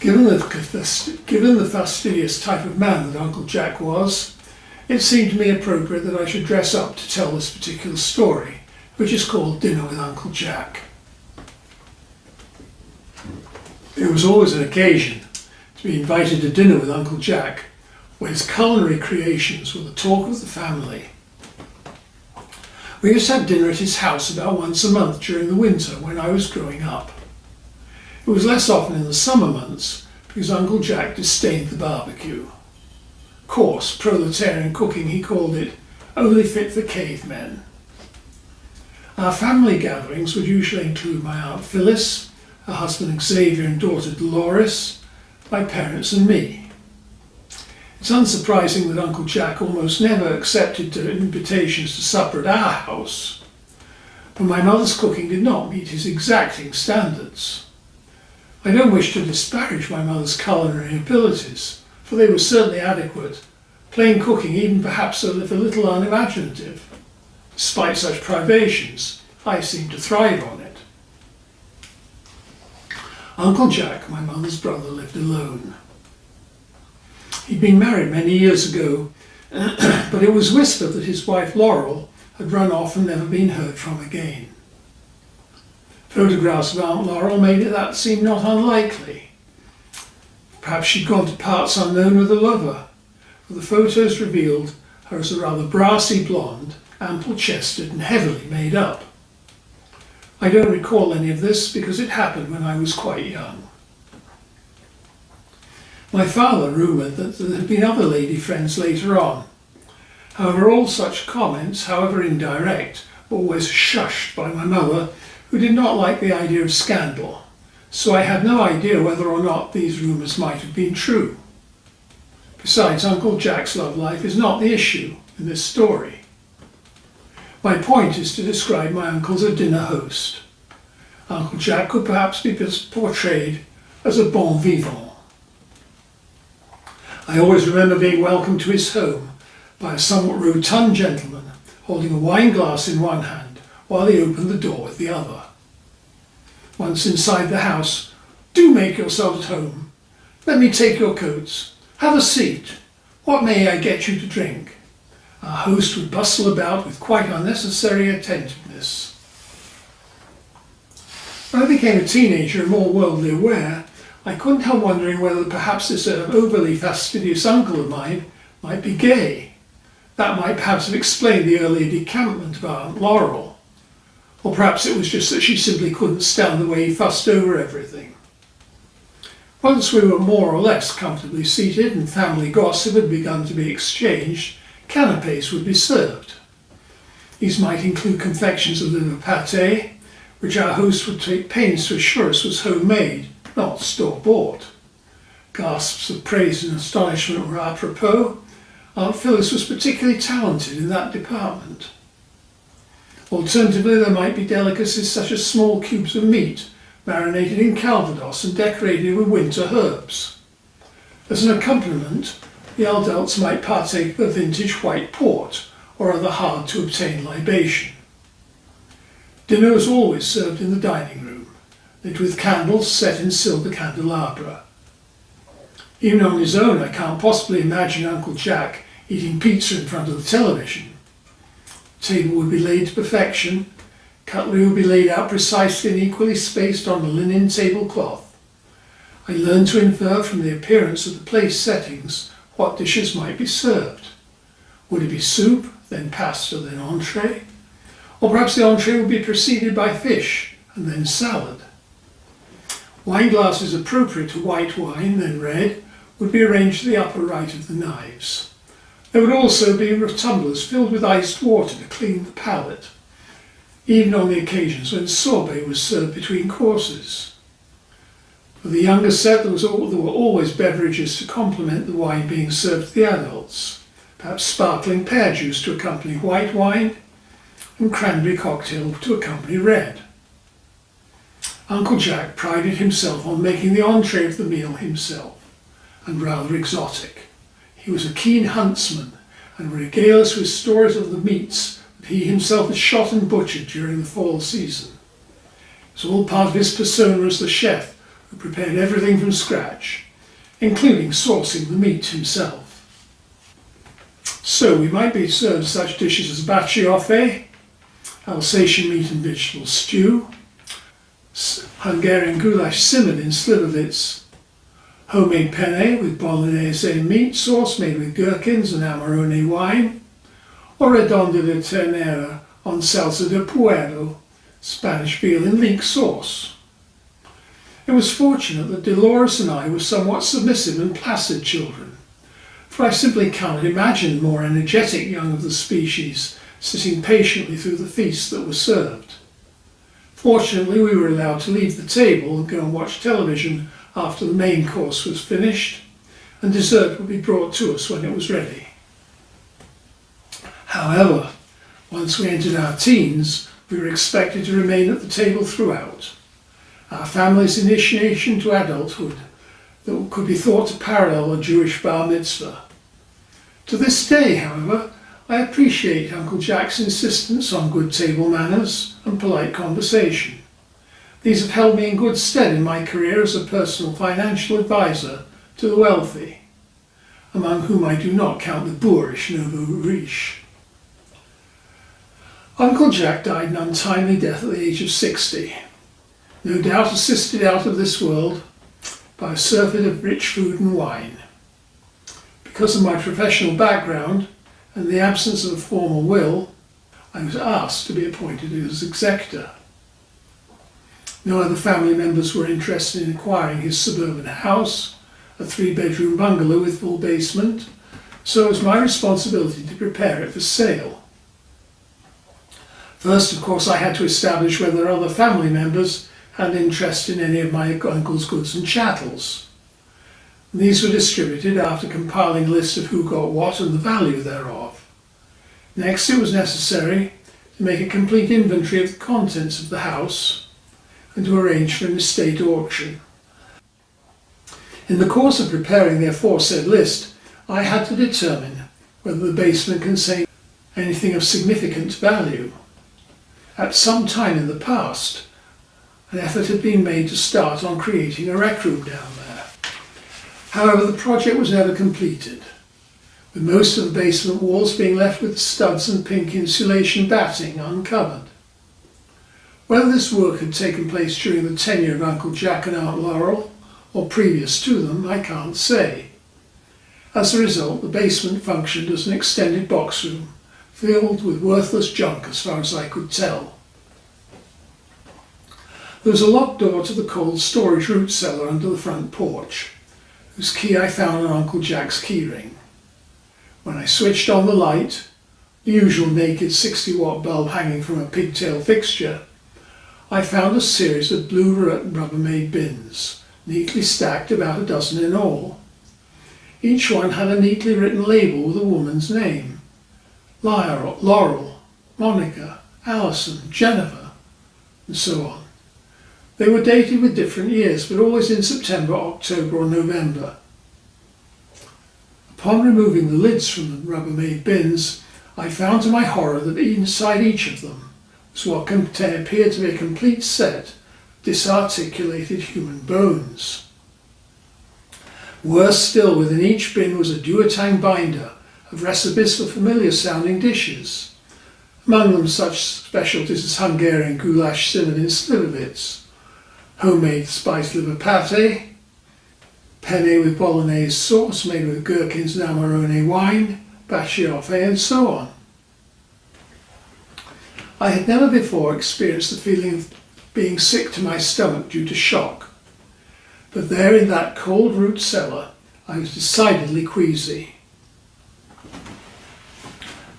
Given the fastidious type of man that Uncle Jack was, it seemed to me appropriate that I should dress up to tell this particular story, which is called Dinner with Uncle Jack. It was always an occasion to be invited to dinner with Uncle Jack, where his culinary creations were the talk of the family. We used to have dinner at his house about once a month during the winter when I was growing up. It was less often in the summer months because Uncle Jack disdained the barbecue. Coarse, proletarian cooking, he called it, only fit for cavemen. Our family gatherings would usually include my Aunt Phyllis, her husband Xavier and daughter Dolores, my parents and me. It's unsurprising that Uncle Jack almost never accepted invitations to supper at our house, but my mother's cooking did not meet his exacting standards. I don't wish to disparage my mother's culinary abilities, for they were certainly adequate, plain cooking even perhaps a little unimaginative. Despite such privations, I seemed to thrive on it. Uncle Jack, my mother's brother, lived alone. He'd been married many years ago, but it was whispered that his wife Laurel had run off and never been heard from again. Photographs of Aunt Laurel made that seem not unlikely. Perhaps she'd gone to parts unknown with a lover, for the photos revealed her as a rather brassy blonde, ample-chested and heavily made up. I don't recall any of this because it happened when I was quite young. My father rumoured that there had been other lady friends later on. However, all such comments, however indirect, were always shushed by my mother, who did not like the idea of scandal, so I had no idea whether or not these rumours might have been true. Besides, Uncle Jack's love life is not the issue in this story. My point is to describe my uncle as a dinner host. Uncle Jack could perhaps be portrayed as a bon vivant. I always remember being welcomed to his home by a somewhat rotund gentleman holding a wine glass in one hand while he opened the door with the other. Once inside the house, "Do make yourselves at home. Let me take your coats. Have a seat. What may I get you to drink?" Our host would bustle about with quite unnecessary attentiveness. When I became a teenager and more worldly aware, I couldn't help wondering whether perhaps this overly fastidious uncle of mine might be gay. That might perhaps have explained the earlier decampment of Aunt Laurel. Or perhaps it was just that she simply couldn't stand the way he fussed over everything. Once we were more or less comfortably seated and family gossip had begun to be exchanged, canapes would be served. These might include confections of liver pâté, which our host would take pains to assure us was homemade, not store-bought. Gasps of praise and astonishment were apropos. Aunt Phyllis was particularly talented in that department. Alternatively, there might be delicacies such as small cubes of meat, marinated in calvados and decorated with winter herbs. As an accompaniment, the adults might partake of a vintage white port or other hard-to-obtain libation. Dinner was always served in the dining room, lit with candles set in silver candelabra. Even on his own, I can't possibly imagine Uncle Jack eating pizza in front of the television. The table would be laid to perfection, cutlery would be laid out precisely and equally spaced on a linen tablecloth. I learned to infer from the appearance of the place settings what dishes might be served. Would it be soup, then pasta, then entree? Or perhaps the entree would be preceded by fish and then salad. Wine glasses appropriate to white wine, then red, would be arranged to the upper right of the knives. There would also be tumblers filled with iced water to clean the palate, even on the occasions when sorbet was served between courses. For the younger set, there were always beverages to complement the wine being served to the adults, perhaps sparkling pear juice to accompany white wine, and cranberry cocktail to accompany red. Uncle Jack prided himself on making the entree of the meal himself, and rather exotic. He was a keen huntsman and would regale us with stories of the meats that he himself had shot and butchered during the fall season. It was all part of his persona as the chef who prepared everything from scratch, including sourcing the meat himself. So we might be served such dishes as baciofe, Alsatian meat and vegetable stew, Hungarian goulash simmered in slivovitz, homemade penne with bolognese meat sauce made with gherkins and Amarone wine, or redonda de ternera on salsa de puero, Spanish veal in leek sauce. It was fortunate that Dolores and I were somewhat submissive and placid children, for I simply cannot imagine the more energetic young of the species sitting patiently through the feast that was served. Fortunately, we were allowed to leave the table and go and watch television after the main course was finished, and dessert would be brought to us when it was ready. However, once we entered our teens, we were expected to remain at the table throughout. Our family's initiation to adulthood that could be thought to parallel a Jewish bar mitzvah. To this day, however, I appreciate Uncle Jack's insistence on good table manners and polite conversation. These have held me in good stead in my career as a personal financial advisor to the wealthy, among whom I do not count the boorish nouveau riche. Uncle Jack died an untimely death at the age of 60, no doubt assisted out of this world by a surfeit of rich food and wine. Because of my professional background and the absence of a formal will, I was asked to be appointed as executor. No other family members were interested in acquiring his suburban house, a 3-bedroom bungalow with full basement, so it was my responsibility to prepare it for sale. First, of course, I had to establish whether other family members had interest in any of my uncle's goods and chattels. These were distributed after compiling a list of who got what and the value thereof. Next, it was necessary to make a complete inventory of the contents of the house and to arrange for an estate auction. In the course of preparing the aforesaid list, I had to determine whether the basement contained anything of significant value. At some time in the past, an effort had been made to start on creating a rec room down there. However, the project was never completed, with most of the basement walls being left with studs and pink insulation batting uncovered. Whether this work had taken place during the tenure of Uncle Jack and Aunt Laurel, or previous to them, I can't say. As a result, the basement functioned as an extended box room, filled with worthless junk as far as I could tell. There was a locked door to the cold storage root cellar under the front porch, whose key I found on Uncle Jack's keyring. When I switched on the light, the usual naked 60-watt bulb hanging from a pigtail fixture, I found a series of blue Rubbermaid bins, neatly stacked about a dozen in all. Each one had a neatly written label with a woman's name: Laurel, Monica, Alison, Jennifer, and so on. They were dated with different years, but always in September, October or November. Upon removing the lids from the Rubbermaid bins, I found to my horror that inside each of them was what appeared to be a complete set of disarticulated human bones. Worse still, within each bin was a duotang binder of recipes for familiar-sounding dishes, among them such specialties as Hungarian goulash simmered in slivovitz, homemade spiced liver pate, penne with bolognese sauce made with gherkins and Amarone wine, baciofe, and so on. I had never before experienced the feeling of being sick to my stomach due to shock, but there in that cold root cellar I was decidedly queasy.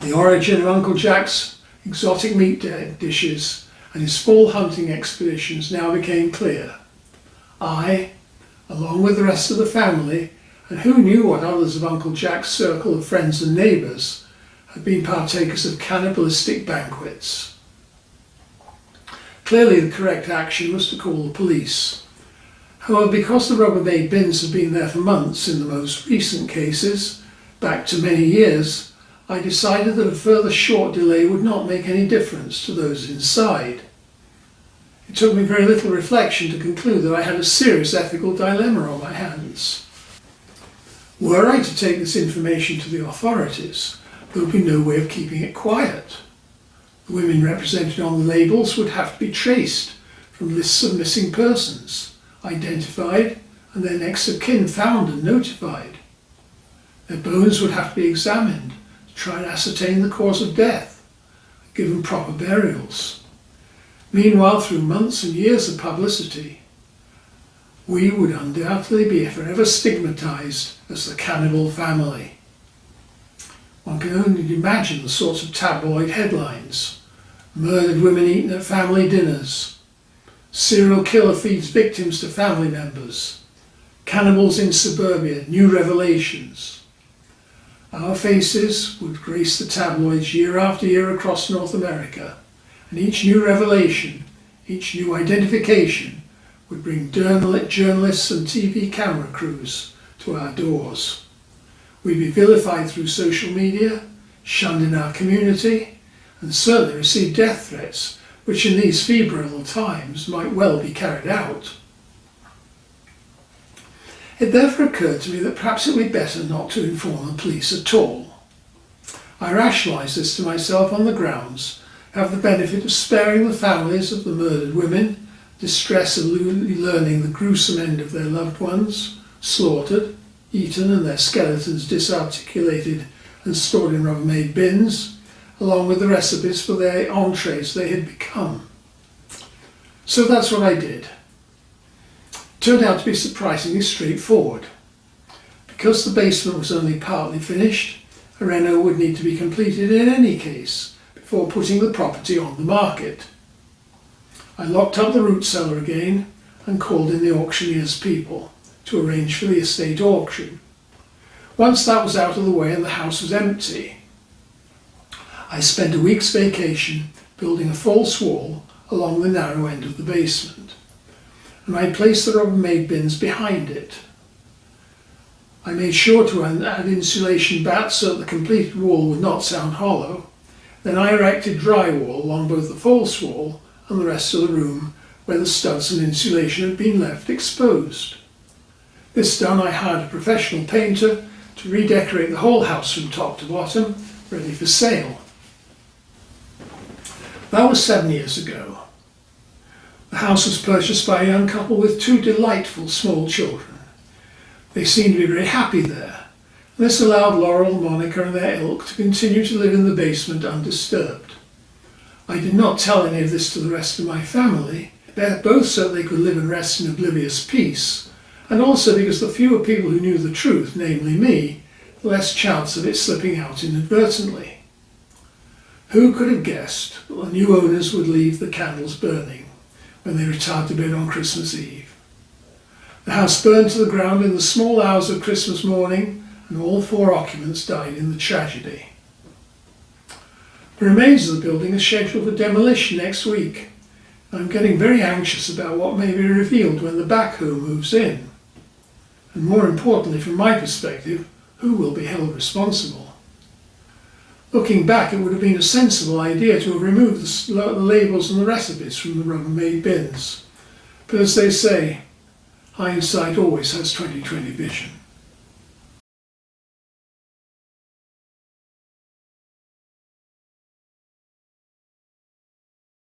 The origin of Uncle Jack's exotic meat dishes and his fall hunting expeditions now became clear. I, along with the rest of the family, and who knew what others of Uncle Jack's circle of friends and neighbours, had been partakers of cannibalistic banquets. Clearly the correct action was to call the police. However, because the Rubbermaid bins had been there for months in the most recent cases, back to many years, I decided that a further short delay would not make any difference to those inside. It took me very little reflection to conclude that I had a serious ethical dilemma on my hands. Were I to take this information to the authorities, there would be no way of keeping it quiet. The women represented on the labels would have to be traced from lists of missing persons, identified, and their next of kin found and notified. Their bones would have to be examined to try and ascertain the cause of death, given proper burials. Meanwhile, through months and years of publicity, we would undoubtedly be forever stigmatized as the cannibal family. One can only imagine the sorts of tabloid headlines. Murdered women eaten at family dinners. Serial killer feeds victims to family members. Cannibals in suburbia, new revelations. Our faces would grace the tabloids year after year across North America, and each new revelation, each new identification would bring journalists and TV camera crews to our doors. We'd be vilified through social media, shunned in our community, and certainly receive death threats, which in these febrile times might well be carried out. It therefore occurred to me that perhaps it would be better not to inform the police at all. I rationalised this to myself on the grounds of the benefit of sparing the families of the murdered women distress of learning the gruesome end of their loved ones, slaughtered, eaten, and their skeletons disarticulated and stored in Rubbermaid bins, along with the recipes for their entrees they had become. So that's what I did. Turned out to be surprisingly straightforward. Because the basement was only partly finished, a reno would need to be completed in any case before putting the property on the market. I locked up the root cellar again and called in the auctioneer's people to arrange for the estate auction. Once that was out of the way and the house was empty, I spent a week's vacation building a false wall along the narrow end of the basement, and I placed the Rubbermaid bins behind it. I made sure to add insulation bats so that the completed wall would not sound hollow. Then I erected drywall along both the false wall and the rest of the room where the studs and insulation had been left exposed. This done, I hired a professional painter to redecorate the whole house from top to bottom, ready for sale. That was 7 years ago. The house was purchased by a young couple with 2 delightful small children. They seemed to be very happy there. This allowed Laurel, Monica and their ilk to continue to live in the basement undisturbed. I did not tell any of this to the rest of my family, both so they could live and rest in oblivious peace, and also because the fewer people who knew the truth, namely me, the less chance of it slipping out inadvertently. Who could have guessed that the new owners would leave the candles burning when they retired to bed on Christmas Eve? The house burned to the ground in the small hours of Christmas morning, and all 4 occupants died in the tragedy. The remains of the building are scheduled for demolition next week. I'm getting very anxious about what may be revealed when the backhoe moves in. And more importantly, from my perspective, who will be held responsible? Looking back, it would have been a sensible idea to have removed the labels and the recipes from the Rubbermaid bins. But as they say, hindsight always has 20/20 vision.